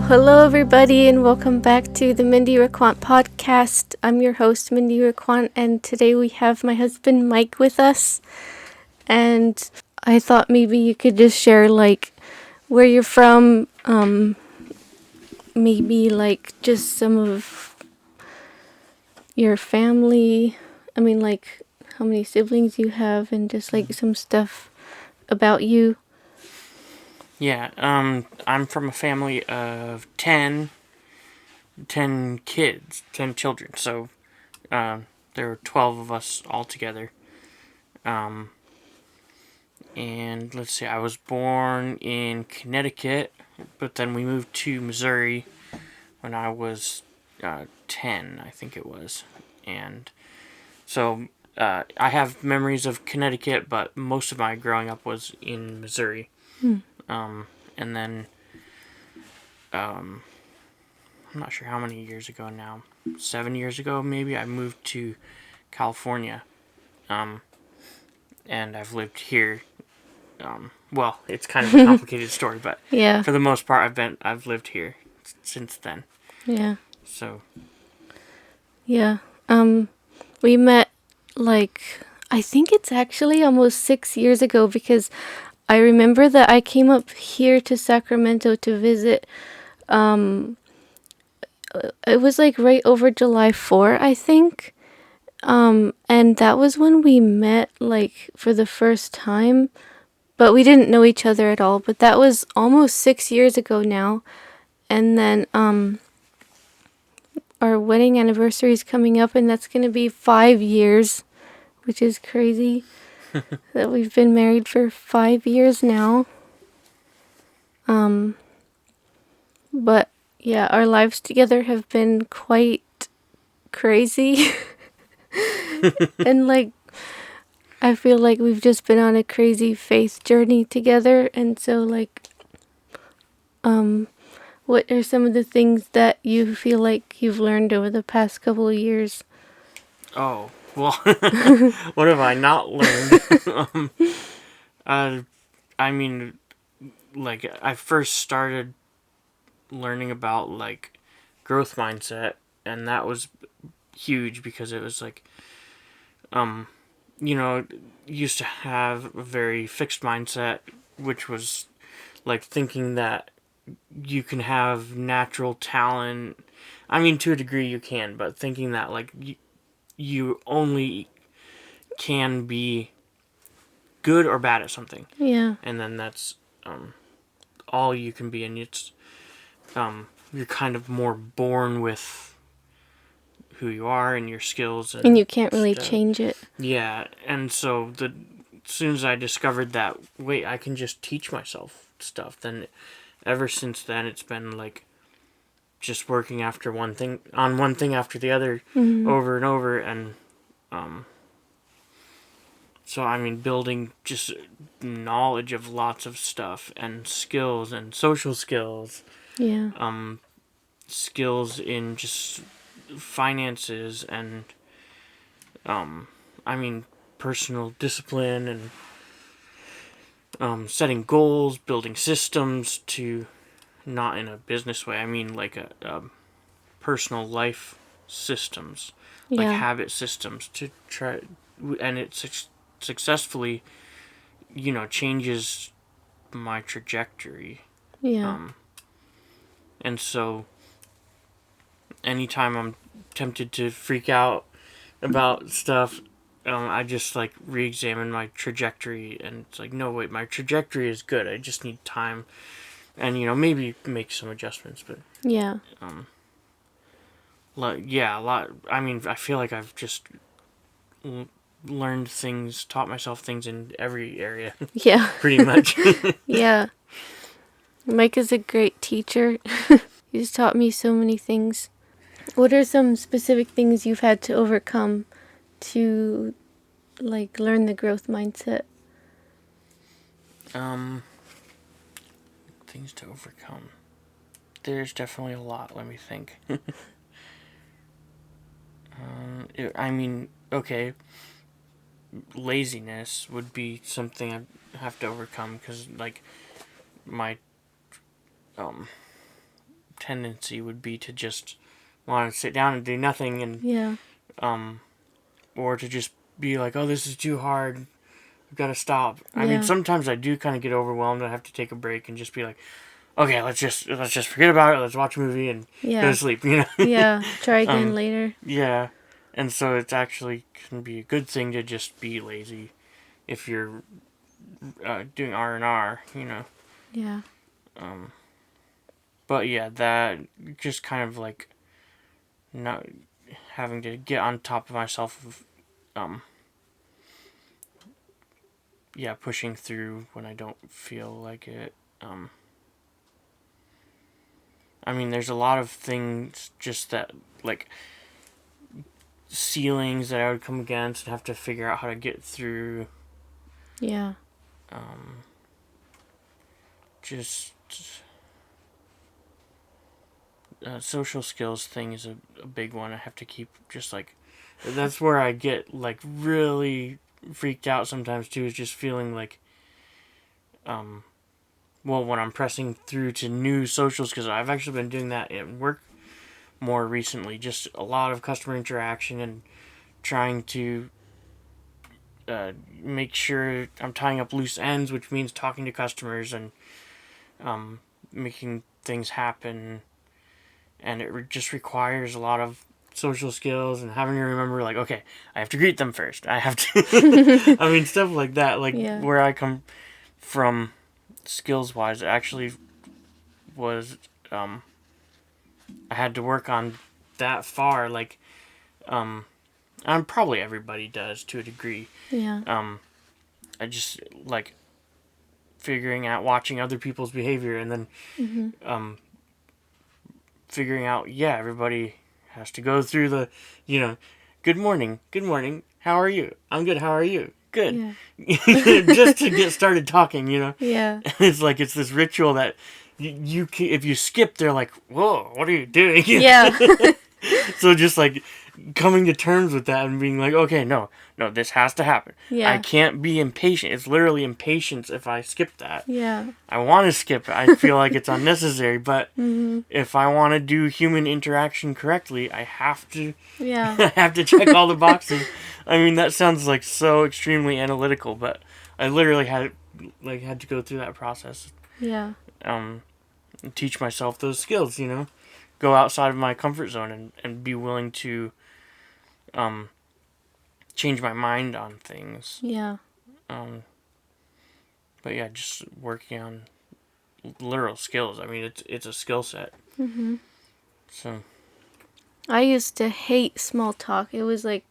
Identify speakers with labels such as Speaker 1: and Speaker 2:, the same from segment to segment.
Speaker 1: Hello, everybody, and welcome back to the Mindy Rocuant podcast. I'm your host, Mindy Rocuant, and today we have my husband, Mike, with us. And I thought maybe you could just share, where you're from, maybe, just some of your family. How many siblings you have, and just, some stuff about you.
Speaker 2: Yeah, I'm from a family of 10 kids, 10 children, so there were 12 of us altogether. And let's see, I was born in Connecticut, but then we moved to Missouri when I was 10, I think it was. And so I have memories of Connecticut, but most of my growing up was in Missouri. And then I'm not sure how many years ago now, 7 years ago maybe, I moved to California. And I've lived here. Well, it's kind of a complicated story, but
Speaker 1: Yeah.
Speaker 2: for the most part, I've lived here since then.
Speaker 1: Yeah.
Speaker 2: So
Speaker 1: Yeah. We met, I think it's actually almost 6 years ago, because I remember that I came up here to Sacramento to visit. It was right over July 4, I think. And that was when we met, for the first time. But we didn't know each other at all. But that was almost 6 years ago now. And then, our wedding anniversary is coming up, and that's going to be 5 years, which is crazy that we've been married for 5 years now. But yeah, our lives together have been quite crazy. And I feel like we've just been on a crazy faith journey together. And so what are some of the things that you feel like you've learned over the past couple of years?
Speaker 2: oh well, what have I not learned? uh, I mean, I first started learning about growth mindset, and that was huge because it was used to have a very fixed mindset, which was thinking that you can have natural talent. I mean, to a degree you can, but thinking that you only can be good or bad at something.
Speaker 1: Yeah.
Speaker 2: And then that's all you can be, and it's you're kind of more born with who you are and your skills
Speaker 1: And you can't really
Speaker 2: stuff.
Speaker 1: change it.
Speaker 2: Yeah, and so as soon as I discovered that, wait, I can just teach myself stuff, then ever since then it's been just working after one thing after the other, over and over, and so I mean building just knowledge of lots of stuff and skills and social skills,
Speaker 1: Yeah.
Speaker 2: skills in just finances and I mean personal discipline and setting goals, building systems to, not in a business way, I mean a personal life systems,
Speaker 1: Yeah.
Speaker 2: habit systems to try, and it successfully, changes my trajectory.
Speaker 1: Yeah.
Speaker 2: And so anytime I'm tempted to freak out about stuff, I just re-examine my trajectory, and it's no, wait, my trajectory is good. I just need time, and maybe make some adjustments. But
Speaker 1: Yeah.
Speaker 2: yeah, a lot. I mean, I feel like I've just learned things, taught myself things in every area,
Speaker 1: Yeah.
Speaker 2: pretty much.
Speaker 1: Yeah. Mike is a great teacher. He's taught me so many things. What are some specific things you've had to overcome to learn the growth mindset?
Speaker 2: Things to overcome. There's definitely a lot. Let me think. I mean, okay, laziness would be something I have to overcome because my tendency would be to just want to sit down and do nothing, and
Speaker 1: Yeah.
Speaker 2: or to just be like, oh, this is too hard, I've got to stop. I mean,
Speaker 1: Yeah.
Speaker 2: sometimes I do kind of get overwhelmed. I have to take a break and just be like, okay, let's just forget about it. Let's watch a movie and go
Speaker 1: Yeah.
Speaker 2: to sleep. You know.
Speaker 1: Yeah. Try again later.
Speaker 2: Yeah, and so it's actually can be a good thing to just be lazy if you're doing R&R. You know.
Speaker 1: Yeah.
Speaker 2: But yeah, that just kind of like not having to get on top of myself of yeah, pushing through when I don't feel like it. I mean, there's a lot of things just that, like, ceilings that I would come against and have to figure out how to get through.
Speaker 1: Yeah.
Speaker 2: Just social skills thing is a big one. I have to keep just like, that's where I get like really freaked out sometimes too, is just feeling like, well, when I'm pressing through to new social skills, I've actually been doing that at work more recently. Just a lot of customer interaction and trying to make sure I'm tying up loose ends, which means talking to customers and making things happen. And it just requires a lot of social skills and having to remember, like, okay, I have to greet them first. I have to, I mean, stuff like that. Like,
Speaker 1: Yeah.
Speaker 2: where I come from skills wise, it actually was, I had to work on that far. Like, and probably everybody does to a degree.
Speaker 1: Yeah.
Speaker 2: I just like figuring out, watching other people's behavior, and then figuring out, yeah, everybody has to go through the, good morning, how are you? I'm good, how are you? Good.
Speaker 1: Yeah.
Speaker 2: Just to get started talking,
Speaker 1: Yeah.
Speaker 2: It's like, it's this ritual that if you skip, they're like, whoa, what are you doing?
Speaker 1: Yeah.
Speaker 2: So just like coming to terms with that and being like, okay, no, this has to happen.
Speaker 1: Yeah.
Speaker 2: I can't be impatient. It's literally impatience if I skip that.
Speaker 1: Yeah.
Speaker 2: I want to skip it. I feel like it's unnecessary, but if I want to do human interaction correctly, I have to.
Speaker 1: Yeah.
Speaker 2: I have to check all the boxes. I mean, that sounds like so extremely analytical, but I literally had to go through that process.
Speaker 1: Yeah.
Speaker 2: Teach myself those skills. Go outside of my comfort zone and be willing to change my mind on things.
Speaker 1: Yeah.
Speaker 2: But yeah, just working on literal skills. I mean, it's a skill set. So
Speaker 1: I used to hate small talk. It was like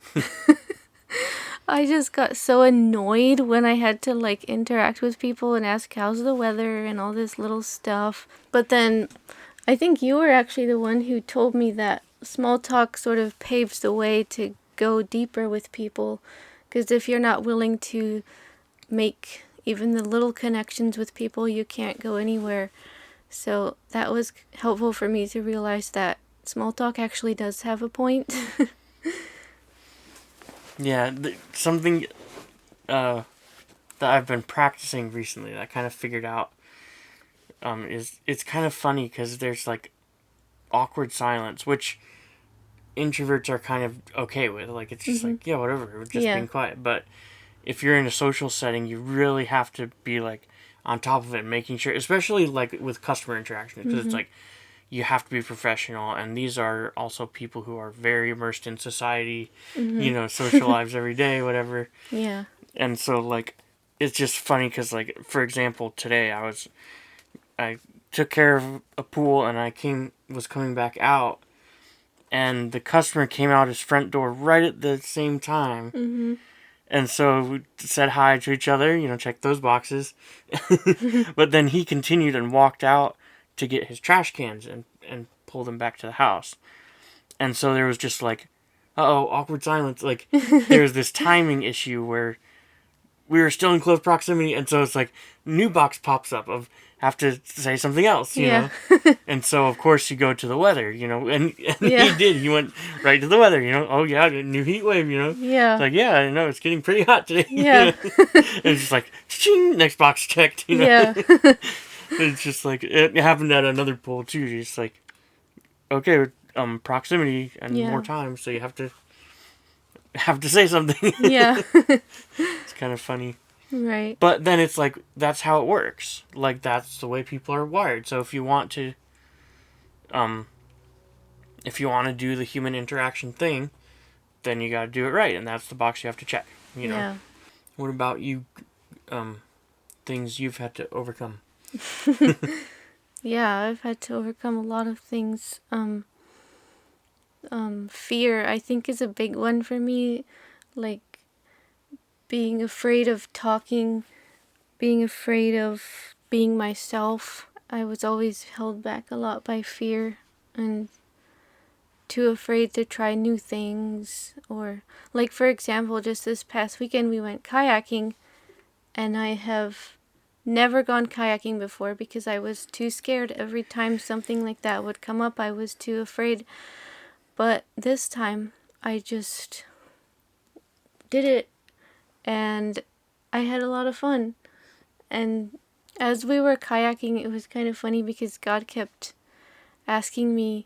Speaker 1: I just got so annoyed when I had to like interact with people and ask how's the weather and all this little stuff. But then I think you were actually the one who told me that small talk sort of paves the way to go deeper with people. Because if you're not willing to make even the little connections with people, you can't go anywhere. So that was helpful for me to realize that small talk actually does have a point.
Speaker 2: yeah, something that I've been practicing recently that I kind of figured out is it's kind of funny because there's like awkward silence, which introverts are kind of okay with. Like, it's just like, yeah, whatever, we're just being quiet. But if you're in a social setting, you really have to be like on top of it, making sure, especially like with customer interaction, because it's like you have to be professional, and these are also people who are very immersed in society, social lives every day, whatever.
Speaker 1: Yeah.
Speaker 2: And so like it's just funny because, like, for example, today I took care of a pool and I was coming back out, and the customer came out his front door right at the same time. And so we said hi to each other, checked those boxes. But then he continued and walked out to get his trash cans and pull them back to the house. And so there was just like, awkward silence. Like, there was this timing issue where we were still in close proximity, and so it's like, new box pops up of have to say something else, you know? And so, of course, you go to the weather, and he did. He went right to the weather, Oh, yeah, new heat wave,
Speaker 1: Yeah.
Speaker 2: It's like, yeah, I know, it's getting pretty hot today.
Speaker 1: Yeah.
Speaker 2: And it's just like, ching, next box checked,
Speaker 1: Yeah.
Speaker 2: It's just like, it happened at another pool, too. Just like, okay, proximity and more
Speaker 1: Yeah.
Speaker 2: time, so you have to say something.
Speaker 1: Yeah.
Speaker 2: It's kind of funny.
Speaker 1: Right.
Speaker 2: But then it's like that's how it works. Like that's the way people are wired. So um if you want to do the human interaction thing, then you got to do it right, and that's the box you have to check. You know.
Speaker 1: Yeah.
Speaker 2: What about you? Um, things you've had to overcome.
Speaker 1: Yeah, I've had to overcome a lot of things. Fear, I think, is a big one for me. Like being afraid of talking, being afraid of being myself. I was always held back a lot by fear and too afraid to try new things. Or, like, for example, just this past weekend we went kayaking, and I have never gone kayaking before because I was too scared. Every time something like that would come up, I was too afraid. But this time, I just did it, and I had a lot of fun. And as we were kayaking, it was kind of funny because God kept asking me,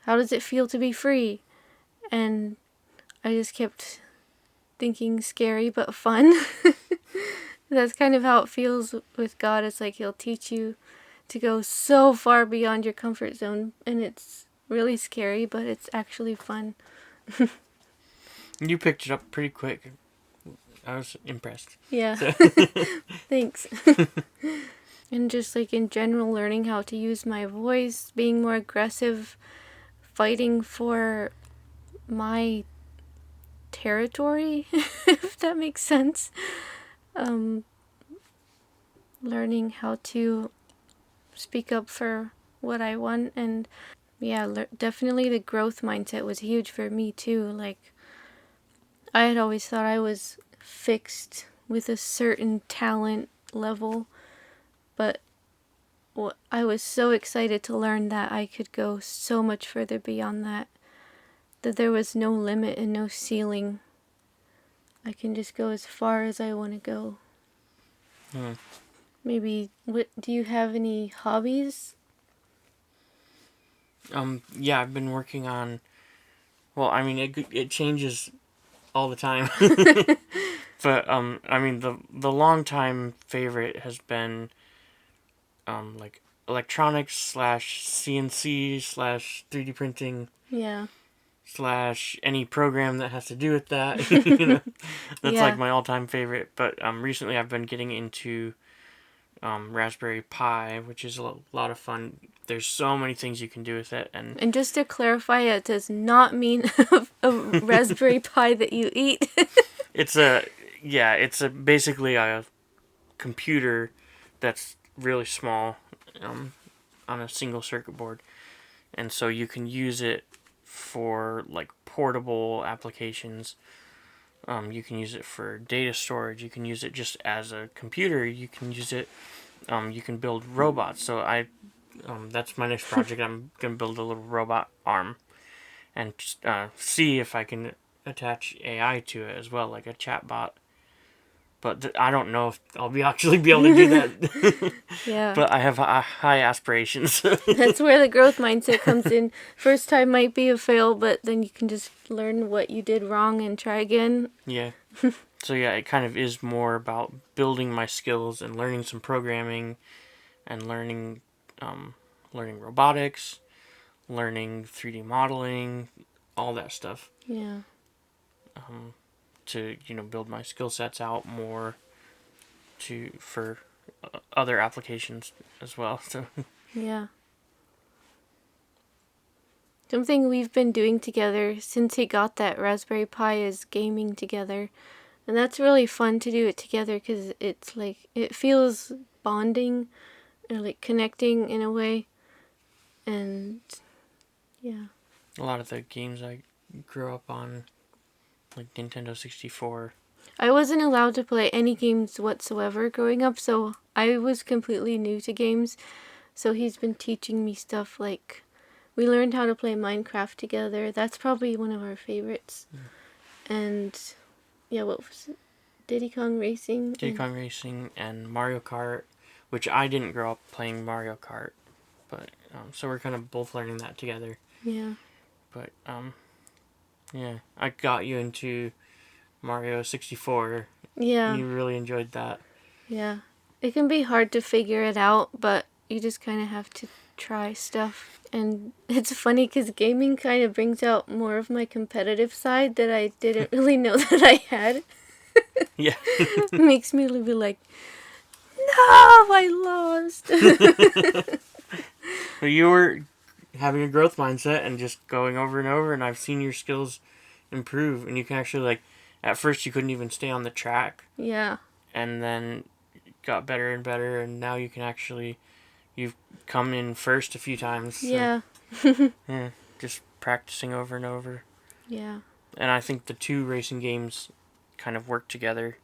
Speaker 1: "How does it feel to be free?" And I just kept thinking scary but fun. That's kind of how it feels with God. It's like He'll teach you to go so far beyond your comfort zone, and it's really scary, but it's actually fun.
Speaker 2: You picked it up pretty quick. I was impressed.
Speaker 1: Yeah,
Speaker 2: So,
Speaker 1: thanks. And just like in general, learning how to use my voice, being more aggressive, fighting for my territory, if that makes sense. Um, Learning how to speak up for what I want, and yeah, definitely the growth mindset was huge for me too. Like, I had always thought I was fixed with a certain talent level, but I was so excited to learn that I could go so much further beyond that, that there was no limit and no ceiling. I can just go as far as I want to go.
Speaker 2: hmm.
Speaker 1: Maybe, what do you have any hobbies?
Speaker 2: Yeah, I've been working on. Well, I mean, it changes all the time. But I mean, the long time favorite has been like electronics slash CNC slash 3D printing
Speaker 1: Yeah.
Speaker 2: slash any program that has to do with that. You know, that's like
Speaker 1: Yeah.
Speaker 2: my all time favorite. But recently I've been getting into Raspberry Pi, which is a lot of fun. There's so many things you can do with it, and
Speaker 1: And just to clarify, it does not mean a Raspberry Pi that you eat.
Speaker 2: it's a yeah, it's a basically a computer that's really small on a single circuit board, and so you can use it for like portable applications. You can use it for data storage. You can use it just as a computer. You can use it. You can build robots. So that's my next project. I'm gonna build a little robot arm and see if I can attach AI to it as well, like a chatbot. But I don't know if I'll be actually be able to do that.
Speaker 1: Yeah.
Speaker 2: But I have high aspirations.
Speaker 1: That's where the growth mindset comes in. First time might be a fail, but then you can just learn what you did wrong and try again.
Speaker 2: Yeah. So yeah, it kind of is more about building my skills and learning some programming and um, learning robotics, learning 3D modeling, all that stuff
Speaker 1: Yeah.
Speaker 2: to build my skill sets out more to for other applications as well. So
Speaker 1: Yeah. Something we've been doing together since he got that Raspberry Pi is gaming together. And that's really fun to do it together because it's like, it feels bonding or like connecting in a way. And yeah.
Speaker 2: a lot of the games I grew up on, like Nintendo 64.
Speaker 1: I wasn't allowed to play any games whatsoever growing up, so I was completely new to games. So he's been teaching me stuff like, we learned how to play Minecraft together. That's probably one of our favorites. And yeah, what was it? Diddy Kong Racing.
Speaker 2: Diddy Kong Racing and Mario Kart, which I didn't grow up playing Mario Kart. But so we're kind of both learning that together.
Speaker 1: Yeah.
Speaker 2: But yeah, I got you into Mario 64.
Speaker 1: Yeah.
Speaker 2: You really enjoyed that.
Speaker 1: Yeah. It can be hard to figure it out, but you just kind of have to try stuff. And it's funny because gaming kind of brings out more of my competitive side that I didn't really know that I had.
Speaker 2: Yeah.
Speaker 1: Makes me be like, no, I lost.
Speaker 2: But you were having a growth mindset and just going over and over, and I've seen your skills improve, and you can actually, like, at first you couldn't even stay on the track,
Speaker 1: Yeah.
Speaker 2: and then got better and better, and now you can actually, you've come in first a few times. So,
Speaker 1: Yeah.
Speaker 2: yeah, just practicing over and over.
Speaker 1: Yeah.
Speaker 2: And I think the two racing games kind of work together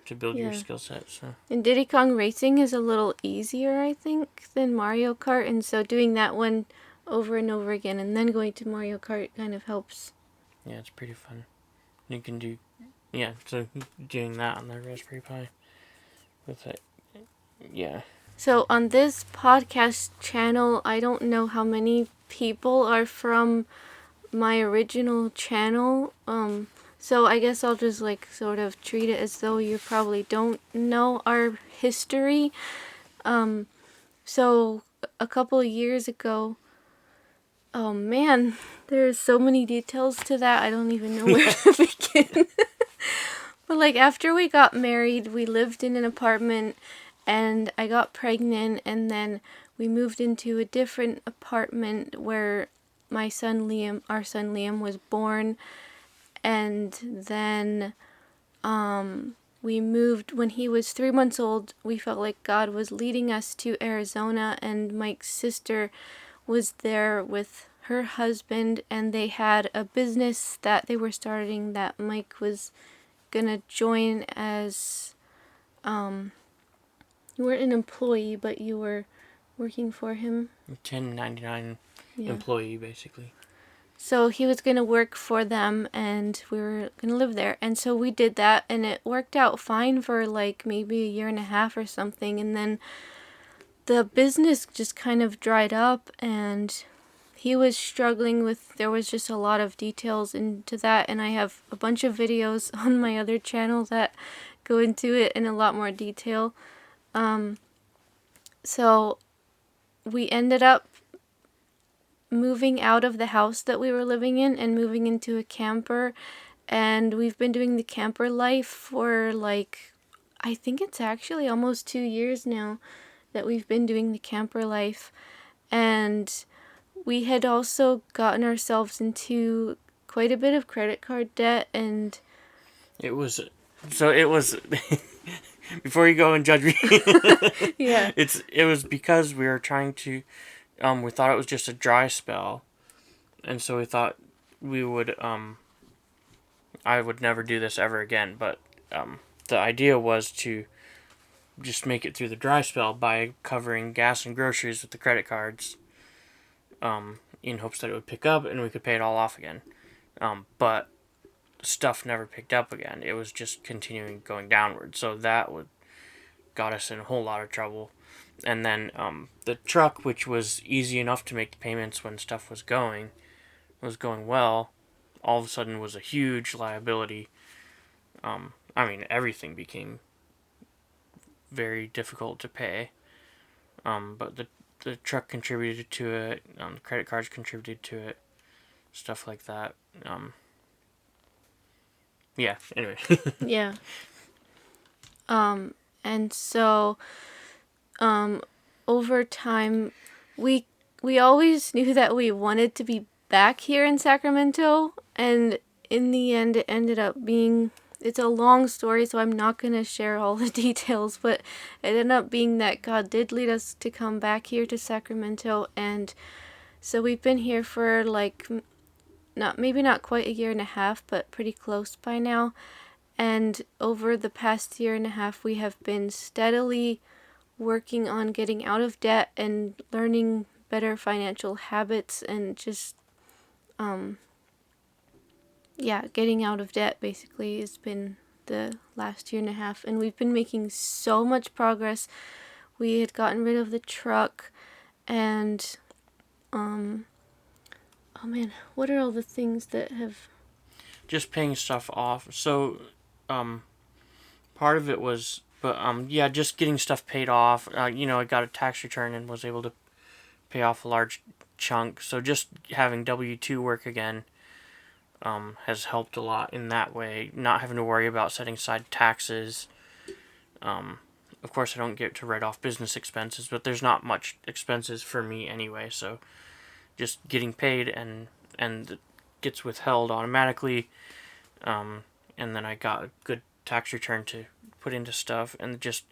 Speaker 2: to build your
Speaker 1: Yeah.
Speaker 2: skill set. So
Speaker 1: And Diddy Kong Racing is a little easier, I think, than Mario Kart. And so doing that one over and over again and then going to Mario Kart kind of helps.
Speaker 2: yeah, it's pretty fun. You can do, yeah, so doing that on the Raspberry Pi with it, yeah.
Speaker 1: So on this podcast channel, I don't know how many people are from my original channel. So I guess I'll just like sort of treat it as though you probably don't know our history. So a couple of years ago, oh man, there's so many details to that. I don't even know where to begin. But like after we got married, we lived in an apartment and I got pregnant and then we moved into a different apartment where our son Liam was born, and then we moved when he was 3 months old. We felt like God was leading us to Arizona, and Mike's sister was there with her husband, and they had a business that they were starting that Mike was gonna join as you weren't an employee, but you were working for him.
Speaker 2: 1099
Speaker 1: Yeah.
Speaker 2: employee, basically.
Speaker 1: So he was going to work for them and we were going to live there. And so we did that and it worked out fine for like maybe a year and a half or something. And then the business just kind of dried up and he was struggling with, there was just a lot of details into that. And I have a bunch of videos on my other channel that go into it in a lot more detail. So we ended up moving out of the house that we were living in and moving into a camper, and we've been doing the camper life for like I think it's actually almost 2 years now that we've been doing the camper life. And we had also gotten ourselves into quite a bit of credit card debt, and
Speaker 2: It was, so it was, before you go and judge me,
Speaker 1: yeah.
Speaker 2: it was because we were trying to, we thought it was just a dry spell, and so we thought we would, I would never do this ever again, but, the idea was to just make it through the dry spell by covering gas and groceries with the credit cards, in hopes that it would pick up and we could pay it all off again. But stuff never picked up again. It was just continuing going downward. So that got us in a whole lot of trouble. And then the truck, which was easy enough to make the payments when stuff was going well, all of a sudden was a huge liability. I mean, everything became very difficult to pay. But the truck contributed to it. The credit cards contributed to it. Stuff like that. Yeah. Anyway.
Speaker 1: Yeah. And so over time we always knew that we wanted to be back here in Sacramento, and in the end it ended up being, it's a long story so I'm not going to share all the details, but it ended up being that God did lead us to come back here to Sacramento. And so we've been here for like not quite a year and a half, but pretty close by now. And over the past year and a half we have been steadily working on getting out of debt and learning better financial habits, and just getting out of debt basically has been the last year and a half, and we've been making so much progress. We had gotten rid of the truck And oh man, what are all the things that have?
Speaker 2: Just paying stuff off. So, part of it was, but yeah, just getting stuff paid off. I got a tax return and was able to pay off a large chunk. So just having W-2 work again has helped a lot in that way. Not having to worry about setting aside taxes. Of course, I don't get to write off business expenses, but there's not much expenses for me anyway. So just getting paid and it gets withheld automatically. And then I got a good tax return to put into stuff, and just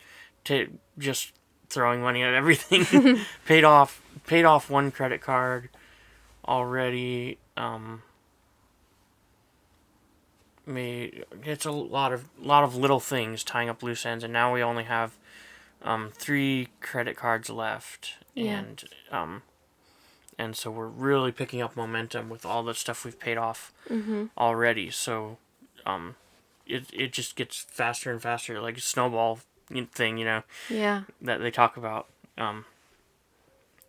Speaker 2: throwing money at everything. paid off one credit card already. It's a lot of little things tying up loose ends, and now we only have 3 credit cards left,
Speaker 1: Yeah.
Speaker 2: and so we're really picking up momentum with all the stuff we've paid off already. So it just gets faster and faster, like a snowball thing,
Speaker 1: Yeah.
Speaker 2: that they talk about.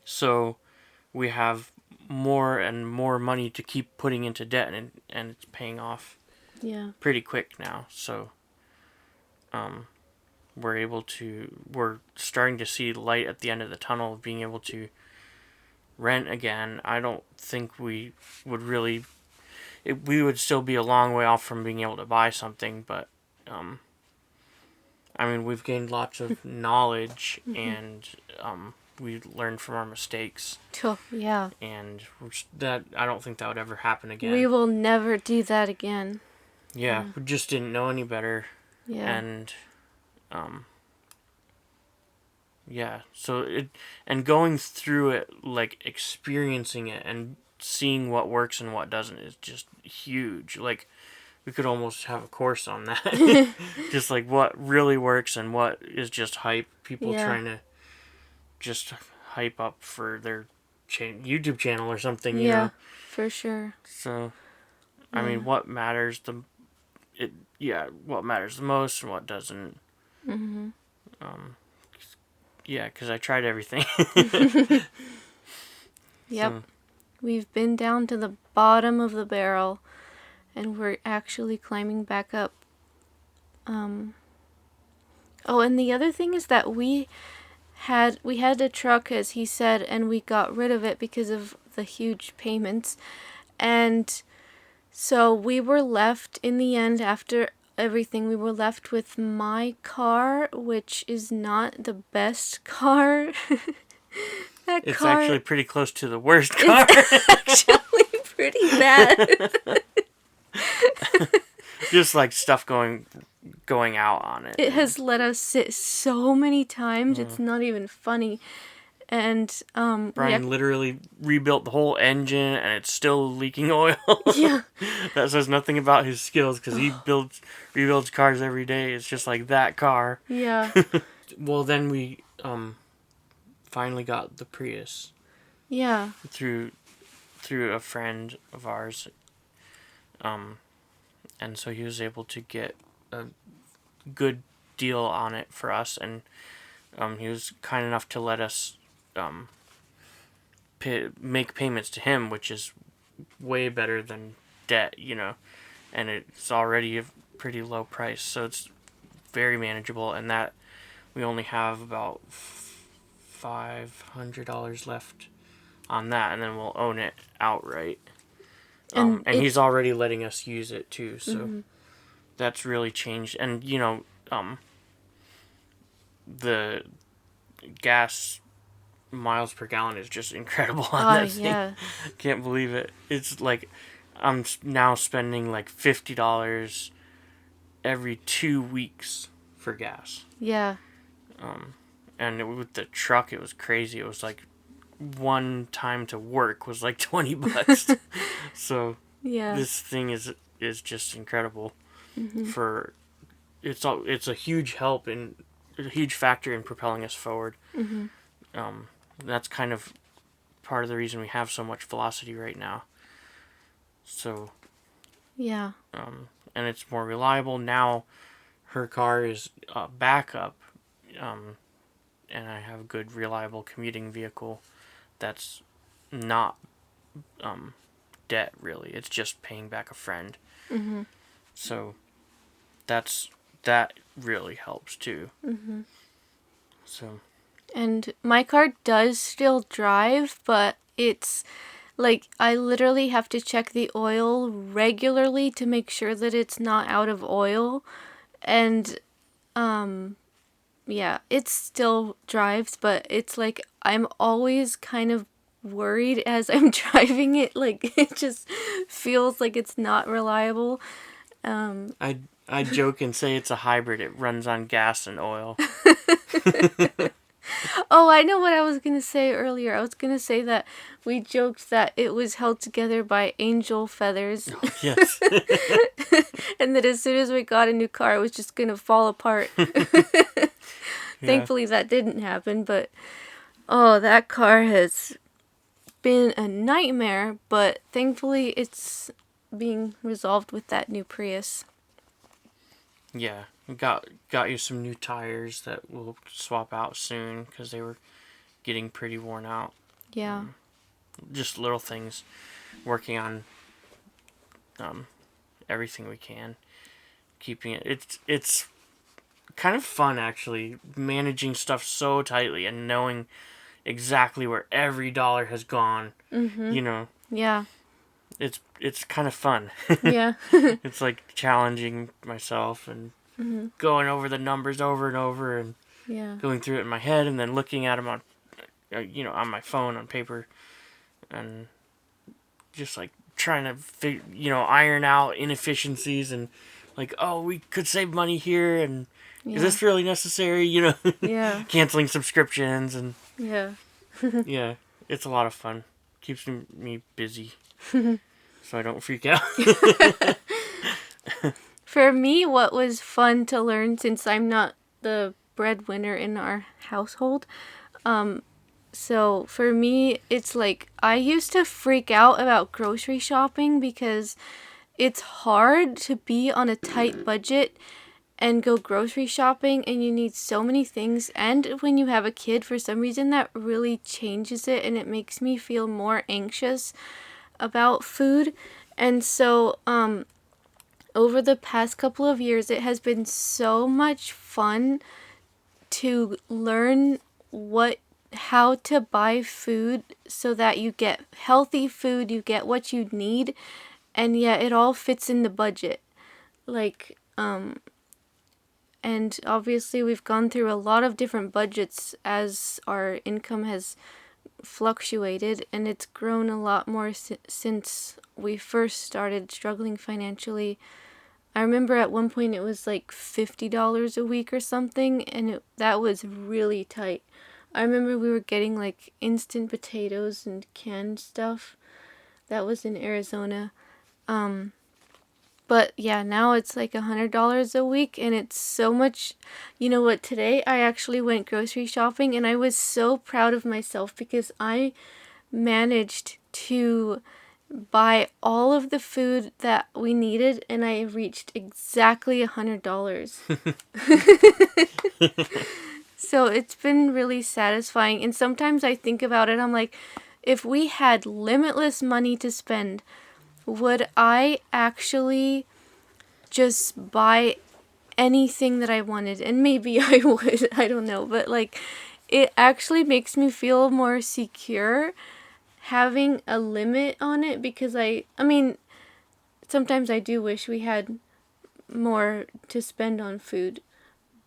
Speaker 2: So we have more and more money to keep putting into debt, and it's paying off
Speaker 1: Yeah.
Speaker 2: pretty quick now. So we're starting to see light at the end of the tunnel of being able to rent again. I don't think we would really. We would still be a long way off from being able to buy something, but I mean, we've gained lots of knowledge, and we learned from our mistakes,
Speaker 1: Oh, yeah.
Speaker 2: and that I don't think that would ever happen again.
Speaker 1: We will never do that again.
Speaker 2: Yeah, we just didn't know any better,
Speaker 1: Yeah.
Speaker 2: and yeah. And going through it, like experiencing it and seeing what works and what doesn't is just huge. Like we could almost have a course on that. Just like what really works and what is just hype. People
Speaker 1: Yeah.
Speaker 2: trying to just hype up for their YouTube channel or something,
Speaker 1: Yeah, for sure.
Speaker 2: So, I
Speaker 1: Yeah.
Speaker 2: mean, what matters what matters the most and what doesn't. Yeah, because I tried everything.
Speaker 1: Yep.
Speaker 2: So,
Speaker 1: We've been down to the bottom of the barrel, and we're actually climbing back up. Oh, and the other thing is that we had a truck, as he said, and we got rid of it because of the huge payments. And so we were left in the end, after everything, we were left with my car, which is not the best car.
Speaker 2: it's
Speaker 1: car
Speaker 2: actually pretty close to the worst car.
Speaker 1: it's actually pretty bad.
Speaker 2: Just like stuff going out on it.
Speaker 1: It has let us sit so many times. It's not even funny. And
Speaker 2: Brian literally rebuilt the whole engine, and it's still leaking oil.
Speaker 1: Yeah.
Speaker 2: That says nothing about his skills, because he rebuilds cars every day. It's just like that car.
Speaker 1: Yeah.
Speaker 2: Well, then we finally got the Prius.
Speaker 1: Yeah.
Speaker 2: Through a friend of ours. And so he was able to get a good deal on it for us, and he was kind enough to let us make payments to him, which is way better than debt, and it's already a pretty low price, so it's very manageable, and that we only have about $500 left on that, and then we'll own it outright. And he's already letting us use it too, so that's really changed. And the gas miles per gallon is just incredible on that thing.
Speaker 1: Yeah.
Speaker 2: Can't believe it. It's like I'm now spending like $50 every 2 weeks for gas.
Speaker 1: Yeah.
Speaker 2: And with the truck, it was crazy. It was like one time to work was like $20. So
Speaker 1: Yeah.
Speaker 2: this thing is just incredible. For it's a huge help and a huge factor in propelling us forward. That's kind of part of the reason we have so much velocity right now. So
Speaker 1: Yeah.
Speaker 2: and it's more reliable now. Her car is backup, and I have a good reliable commuting vehicle that's not debt really. It's just paying back a friend.
Speaker 1: Mm-hmm.
Speaker 2: So that really helps too.
Speaker 1: Mm-hmm.
Speaker 2: So
Speaker 1: And my car does still drive, but it's like I literally have to check the oil regularly to make sure that it's not out of oil. And yeah, it still drives, but it's like I'm always kind of worried as I'm driving it. Like it just feels like it's not reliable. Um,
Speaker 2: I joke and say it's a hybrid. It runs on gas and oil.
Speaker 1: oh, I know what I was gonna say earlier. I was gonna say that we joked that it was held together by angel feathers,
Speaker 2: Yes.
Speaker 1: and that as soon as we got a new car, it was just gonna fall apart.
Speaker 2: Yeah.
Speaker 1: Thankfully, that didn't happen, but oh, that car has been a nightmare, but thankfully it's being resolved with that new Prius.
Speaker 2: Yeah. Got you some new tires that we'll swap out soon because they were getting pretty worn out.
Speaker 1: Yeah.
Speaker 2: Just little things. Working on um, everything we can. Keeping it. It's kind of fun actually managing stuff so tightly and knowing exactly where every dollar has gone.
Speaker 1: Mhm.
Speaker 2: You know,
Speaker 1: Yeah.
Speaker 2: it's kind of fun.
Speaker 1: Yeah.
Speaker 2: It's like challenging myself and
Speaker 1: Mhm.
Speaker 2: going over the numbers over and over and
Speaker 1: Yeah.
Speaker 2: going through it in my head and then looking at them on on my phone on paper and just like trying to iron out inefficiencies and like, oh, we could save money here and is
Speaker 1: Yeah.
Speaker 2: this really necessary?
Speaker 1: Yeah.
Speaker 2: Canceling subscriptions and
Speaker 1: Yeah.
Speaker 2: yeah, it's a lot of fun. Keeps me busy so I don't freak out.
Speaker 1: For me, what was fun to learn since I'm not the breadwinner in our household, so for me, it's like I used to freak out about grocery shopping because it's hard to be on a tight budget and go grocery shopping and you need so many things, and when you have a kid, for some reason that really changes it and it makes me feel more anxious about food. And so over the past couple of years it has been so much fun to learn what how to buy food so that you get healthy food, you get what you need, and yet it all fits in the budget. Like and obviously we've gone through a lot of different budgets as our income has fluctuated, and it's grown a lot more since we first started struggling financially. I remember at one point it was like $50 a week or something, and that was really tight. I remember we were getting like instant potatoes and canned stuff. That was in Arizona. But yeah, now it's like $100 a week, and it's so much. You know what? Today I actually went grocery shopping, and I was so proud of myself because I managed to buy all of the food that we needed, and I reached exactly $100. So it's been really satisfying, and sometimes I think about it, I'm like, if we had limitless money to spend, would I actually just buy anything that I wanted? And maybe I would, I don't know, but like it actually makes me feel more secure having a limit on it, because I mean sometimes I do wish we had more to spend on food,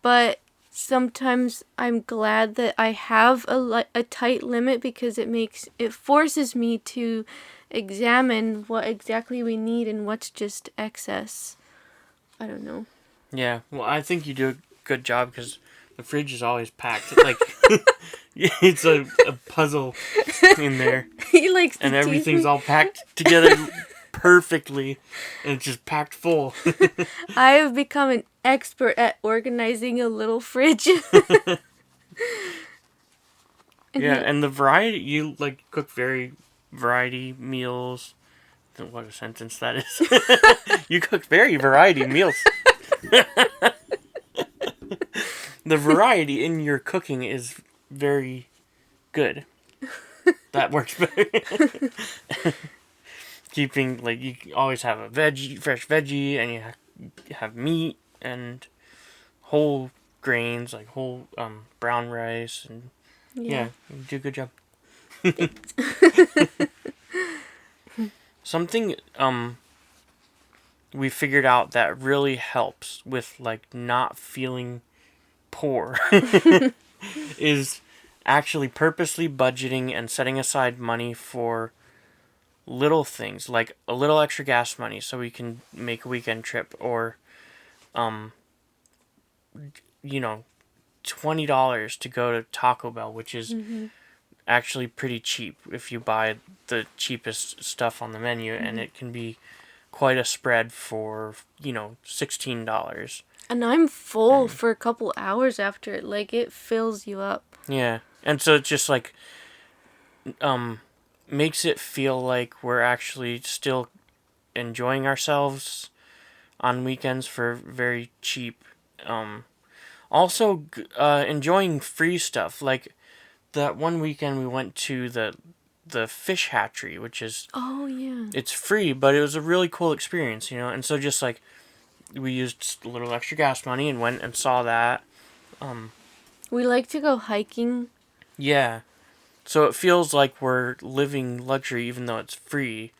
Speaker 1: but sometimes I'm glad that I have a tight limit, because it forces me to examine what exactly we need and what's just excess. I don't know.
Speaker 2: Yeah, well, I think you do a good job because the fridge is always packed. Like, it's a puzzle in there,
Speaker 1: He likes to
Speaker 2: and
Speaker 1: tease
Speaker 2: everything's
Speaker 1: me.
Speaker 2: all packed together perfectly, and it's just packed full.
Speaker 1: I have become an expert at organizing a little fridge. And
Speaker 2: Yeah,
Speaker 1: he,
Speaker 2: and the variety, you like cook very variety meals. What a sentence that is. You cook very variety meals. The variety in your cooking is very good. That works better. Keeping, like, you always have a fresh veggie, and you have meat and whole grains, like whole brown rice, and
Speaker 1: Yeah.
Speaker 2: yeah, you do a good job.
Speaker 1: Thanks.
Speaker 2: Something we figured out that really helps with like not feeling poor is actually purposely budgeting and setting aside money for little things, like a little extra gas money so we can make a weekend trip, or um you know, $20 to go to Taco Bell, which is
Speaker 1: Mm-hmm.
Speaker 2: actually pretty cheap if you buy the cheapest stuff on the menu, and
Speaker 1: Mm-hmm.
Speaker 2: it can be quite a spread for, $16.
Speaker 1: And I'm full
Speaker 2: And
Speaker 1: for a couple hours after it. Like, it fills you up.
Speaker 2: yeah. And so it's just like um makes it feel like we're actually still enjoying ourselves on weekends for very cheap. Um Also enjoying free stuff. Like that one weekend we went to the fish hatchery, which is,
Speaker 1: Oh, yeah.
Speaker 2: it's free, but it was a really cool experience, And so just like we used a little extra gas money and went and saw that. Um,
Speaker 1: We like to go hiking.
Speaker 2: yeah. So it feels like we're living luxury even though it's free,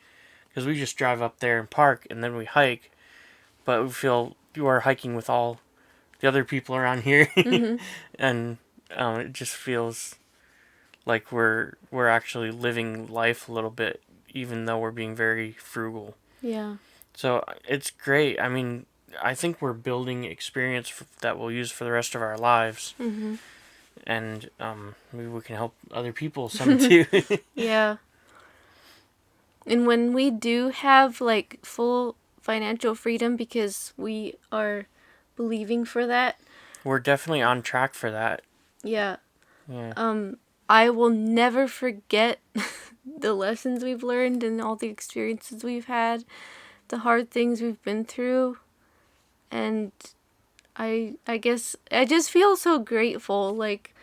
Speaker 2: because we just drive up there and park and then we hike, but we feel you are hiking with all the other people around here,
Speaker 1: Mm-hmm.
Speaker 2: and it just feels like we're actually living life a little bit, even though we're being very frugal.
Speaker 1: Yeah.
Speaker 2: So it's great. I mean, I think we're building experience that we'll use for the rest of our lives,
Speaker 1: Mm-hmm.
Speaker 2: and maybe we can help other people some too.
Speaker 1: Yeah. And when we do have like full financial freedom, because we are believing for that,
Speaker 2: We're definitely on track for that.
Speaker 1: yeah.
Speaker 2: Yeah.
Speaker 1: I will never forget the lessons we've learned and all the experiences we've had, the hard things we've been through, and I guess I just feel so grateful. Like,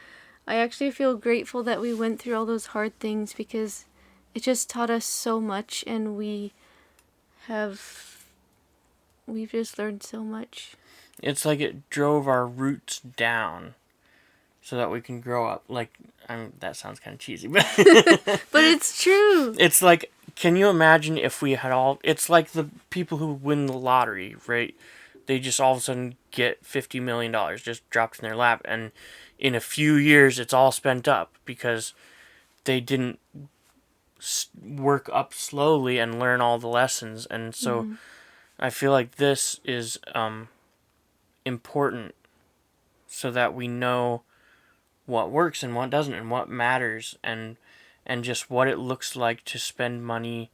Speaker 1: I actually feel grateful that we went through all those hard things, because it just taught us so much, and have we've just learned so much.
Speaker 2: It's like it drove our roots down so that we can grow up. Like, that sounds kind of cheesy, but
Speaker 1: But it's true.
Speaker 2: it's like, can you imagine if we had all? It's like the people who win the lottery, right? They just all of a sudden get $50 million just dropped in their lap, and in a few years it's all spent up because they didn't work up slowly and learn all the lessons. And so
Speaker 1: Mm-hmm.
Speaker 2: I feel like this is important so that we know what works and what doesn't, and what matters, and just what it looks like to spend money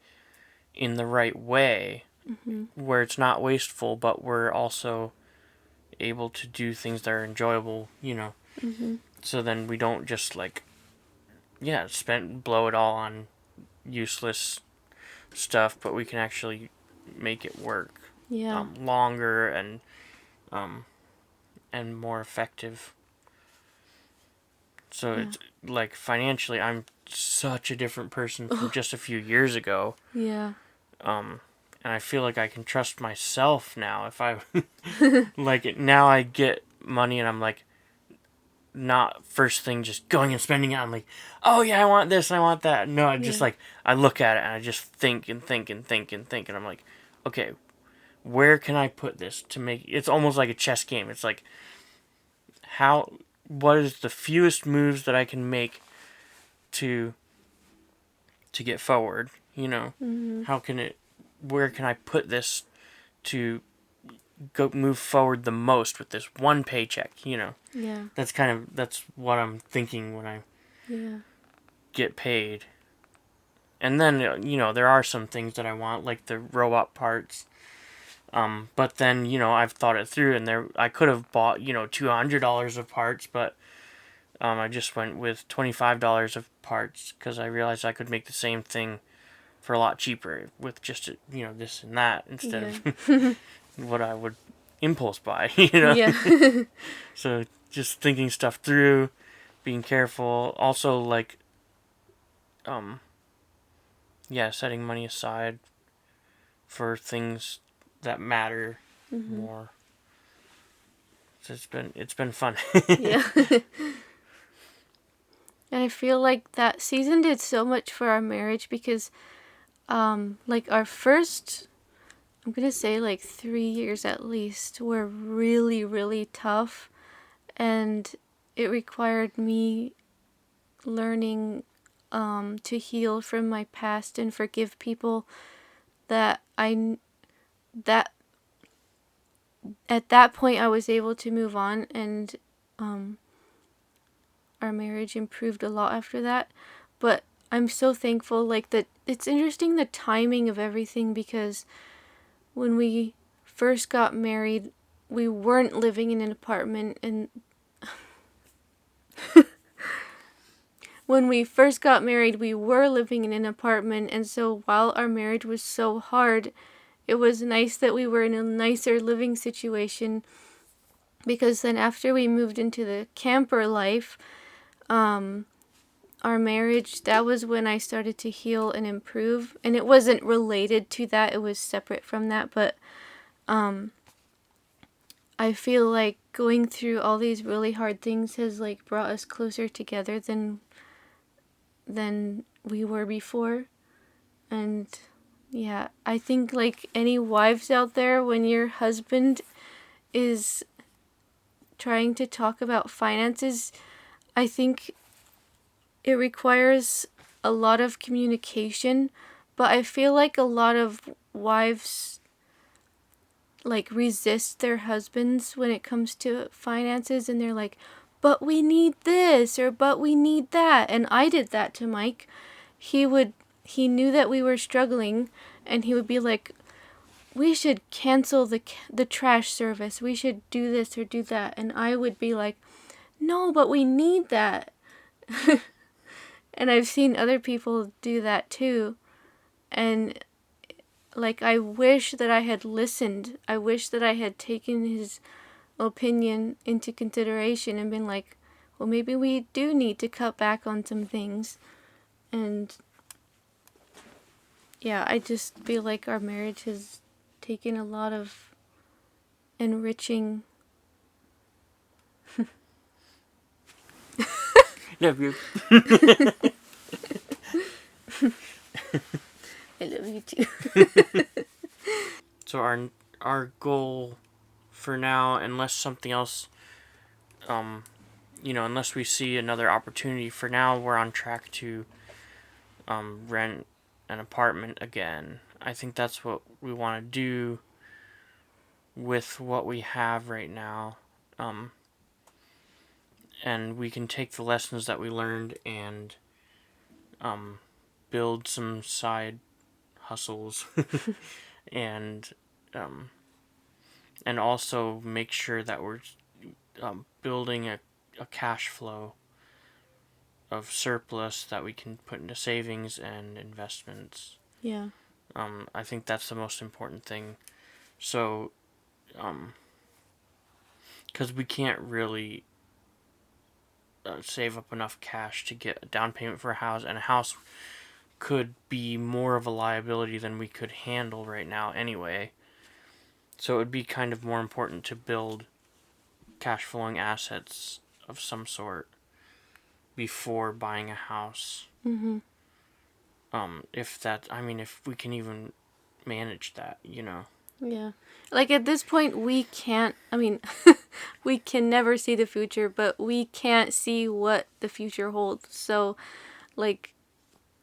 Speaker 2: in the right way,
Speaker 1: Mm-hmm.
Speaker 2: where it's not wasteful, but we're also able to do things that are enjoyable.
Speaker 1: Mm-hmm.
Speaker 2: So then we don't just like, yeah, blow it all on useless stuff, but we can actually make it work
Speaker 1: Yeah.
Speaker 2: longer um, and more effective. So
Speaker 1: Yeah.
Speaker 2: it's like financially, I'm such a different person from just a few years ago.
Speaker 1: Yeah.
Speaker 2: Um, and I feel like I can trust myself now. If I like now, I get money and I'm like, not first thing just going and spending it. I'm like, oh yeah, I want this and I want that. No, I just
Speaker 1: Yeah.
Speaker 2: like, I look at it and I just think and think and think and think, and I'm like, okay, where can I put this to make? It's almost like a chess game. It's like, how? What is the fewest moves that I can make to get forward?
Speaker 1: Mm-hmm.
Speaker 2: How can it? Where can I put this to go move forward the most with this one paycheck?
Speaker 1: Yeah.
Speaker 2: That's what I'm thinking when I
Speaker 1: Yeah.
Speaker 2: get paid. And then there are some things that I want, like the robot parts. But then I've thought it through, and I could have bought $200 of parts, but I just went with $25 of parts because I realized I could make the same thing for a lot cheaper with just this and that instead
Speaker 1: Yeah.
Speaker 2: of what I would impulse buy.
Speaker 1: Yeah.
Speaker 2: So just thinking stuff through, being careful. Also, like um, yeah, setting money aside for things that matter
Speaker 1: Mm-hmm.
Speaker 2: more. So it's been fun.
Speaker 1: Yeah. And I feel like that season did so much for our marriage because, like our first, I'm gonna say like 3 years at least, were really, really tough. And it required me learning to heal from my past and forgive people that that at that point I was able to move on, and um, our marriage improved a lot after that. But I'm so thankful, like that. It's interesting the timing of everything because when we first got married, we weren't living in an apartment, and when we first got married, we were living in an apartment, and so while our marriage was so hard, it was nice that we were in a nicer living situation because then after we moved into the camper life, um, our marriage, that was when I started to heal and improve. And it wasn't related to that, it was separate from that. But um, I feel like going through all these really hard things has like brought us closer together than we were before. And yeah, I think like any wives out there, when your husband is trying to talk about finances, I think it requires a lot of communication, but I feel like a lot of wives like resist their husbands when it comes to finances, and they're like, "But we need this," or "But we need that." And I did that to Mike. He knew that we were struggling, and he would be like, "We should cancel the trash service. We should do this or do that." And I would be like, "No, but we need that." And I've seen other people do that too. And like, I wish that I had listened. I wish that I had taken his opinion into consideration and been like, well, maybe we do need to cut back on some things. And yeah, I just feel like our marriage has taken a lot of enriching.
Speaker 2: Love you.
Speaker 1: I love you too.
Speaker 2: So our goal for now, unless something else, um, unless we see another opportunity, for now we're on track to rent an apartment again. I think that's what we want to do with what we have right now. Um, and we can take the lessons that we learned and um, build some side hustles and um, and also make sure that we're building a cash flow of surplus that we can put into savings and investments.
Speaker 1: Yeah.
Speaker 2: I think that's the most important thing. So, because we can't really save up enough cash to get a down payment for a house, and a house could be more of a liability than we could handle right now anyway. So it would be kind of more important to build cash flowing assets of some sort before buying a house.
Speaker 1: Mhm.
Speaker 2: If that, I mean, if we can even manage that.
Speaker 1: Yeah. Like at this point, we can't, I mean, we can never see the future, but we can't see what the future holds. So, like,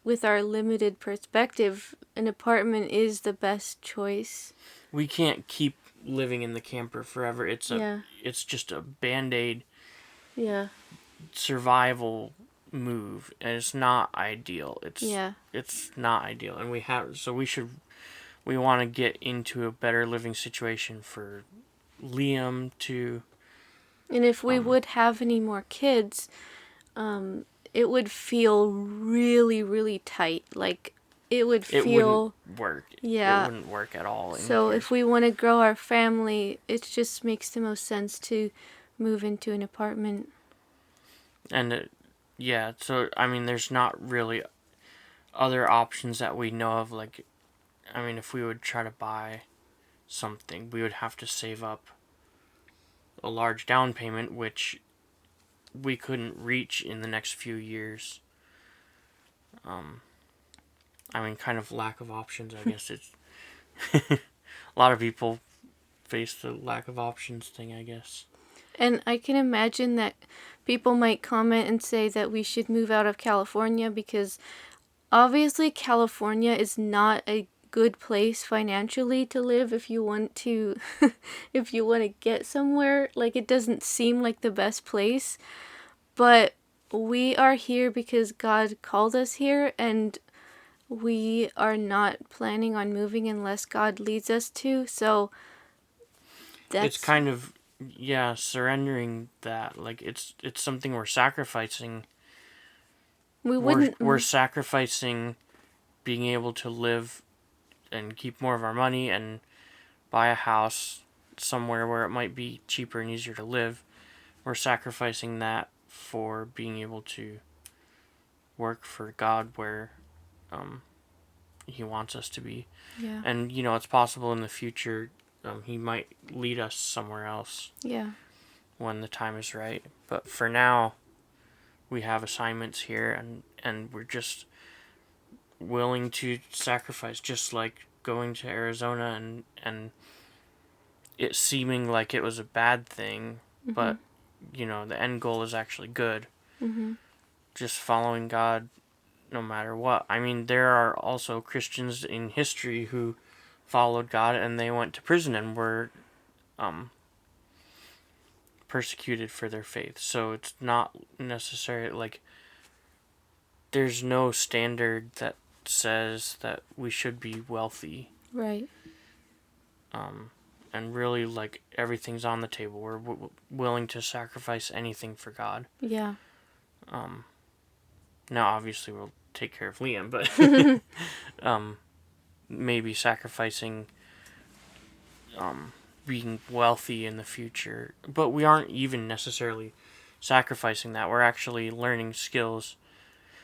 Speaker 1: with our limited perspective, an apartment is the best choice.
Speaker 2: We can't keep living in the camper forever.
Speaker 1: Yeah.
Speaker 2: It's just a band-aid
Speaker 1: Yeah.
Speaker 2: survival move, and it's not ideal.
Speaker 1: Yeah.
Speaker 2: It's not ideal, and we want to get into a better living situation for Liam to
Speaker 1: And if we
Speaker 2: um
Speaker 1: would have any more kids, um, it would feel really, really tight. Like, it would
Speaker 2: it wouldn't
Speaker 1: feel,
Speaker 2: work. It
Speaker 1: yeah.
Speaker 2: wouldn't work at all in
Speaker 1: So
Speaker 2: here.
Speaker 1: if we want to grow our family, it just makes the most sense to move into an apartment.
Speaker 2: And yeah, so I mean, there's not really other options that we know of, like, I mean, if we would try to buy something, we would have to save up a large down payment, which we couldn't reach in the next few years. I mean, kind of lack of options, I guess. It's a lot of people face the lack of options thing, I guess.
Speaker 1: And I can imagine that people might comment and say that we should move out of California because obviously California is not a good place financially to live if you want to if you want to get somewhere. Like, it doesn't seem like the best place, but we are here because God called us here, and we are not planning on moving unless God leads us to. So
Speaker 2: It's
Speaker 1: that's
Speaker 2: kind of, yeah, surrendering that. Like, it's something we're sacrificing.
Speaker 1: we
Speaker 2: We're
Speaker 1: wouldn't
Speaker 2: we're sacrificing being able to live and keep more of our money and buy a house somewhere where it might be cheaper and easier to live. We're sacrificing that for being able to work for God where um, He wants us to be.
Speaker 1: yeah.
Speaker 2: And, you know, it's possible in the future He might lead us somewhere else
Speaker 1: Yeah.
Speaker 2: when the time is right. But for now, we have assignments here, and we're just willing to sacrifice, just like going to Arizona and it seeming like it was a bad thing, but
Speaker 1: Mhm.
Speaker 2: you know, the end goal is actually good.
Speaker 1: Mhm.
Speaker 2: Just following God no matter what. I mean, there are also Christians in history who followed God and they went to prison and were um, persecuted for their faith. So it's not necessarily like there's no standard that says that we should be wealthy.
Speaker 1: Right.
Speaker 2: Um, and really, like, everything's on the table. We're willing to sacrifice anything for God.
Speaker 1: Yeah.
Speaker 2: Um, now, obviously, we'll take care of Liam, but maybe sacrificing being wealthy in the future. But we aren't even necessarily sacrificing that. We're actually learning skills,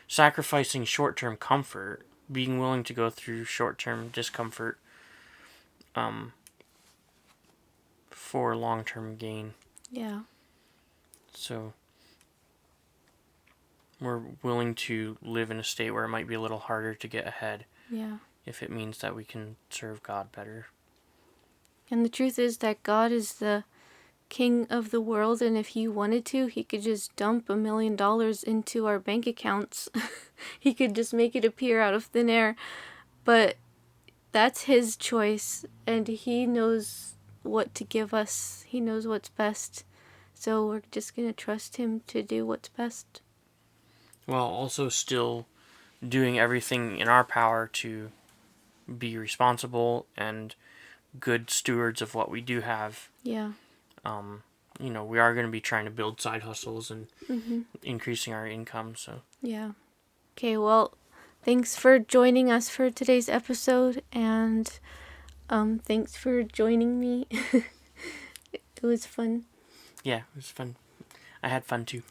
Speaker 2: sacrificing short term comfort, being willing to go through short term discomfort for long term gain.
Speaker 1: Yeah.
Speaker 2: So we're willing to live in a state where it might be a little harder to get ahead
Speaker 1: Yeah.
Speaker 2: if it means that we can serve God better.
Speaker 1: And the truth is that God is the king of the world, and if he wanted to, he could just dump $1 million into our bank accounts. He could just make it appear out of thin air. But that's his choice, and he knows what to give us. He knows what's best. So we're just going to trust him to do what's best.
Speaker 2: While also still doing everything in our power to be responsible and good stewards of what we do have.
Speaker 1: Yeah.
Speaker 2: You know, we are going to be trying to build side hustles and
Speaker 1: Mm-hmm.
Speaker 2: increasing our income. So
Speaker 1: Yeah. Okay, well, thanks for joining us for today's episode, and thanks for joining me. It was fun.
Speaker 2: yeah, it was fun. I had fun too.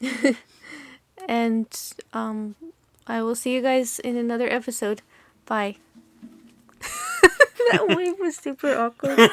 Speaker 1: And I will see you guys in another episode. Bye. That wave was super awkward.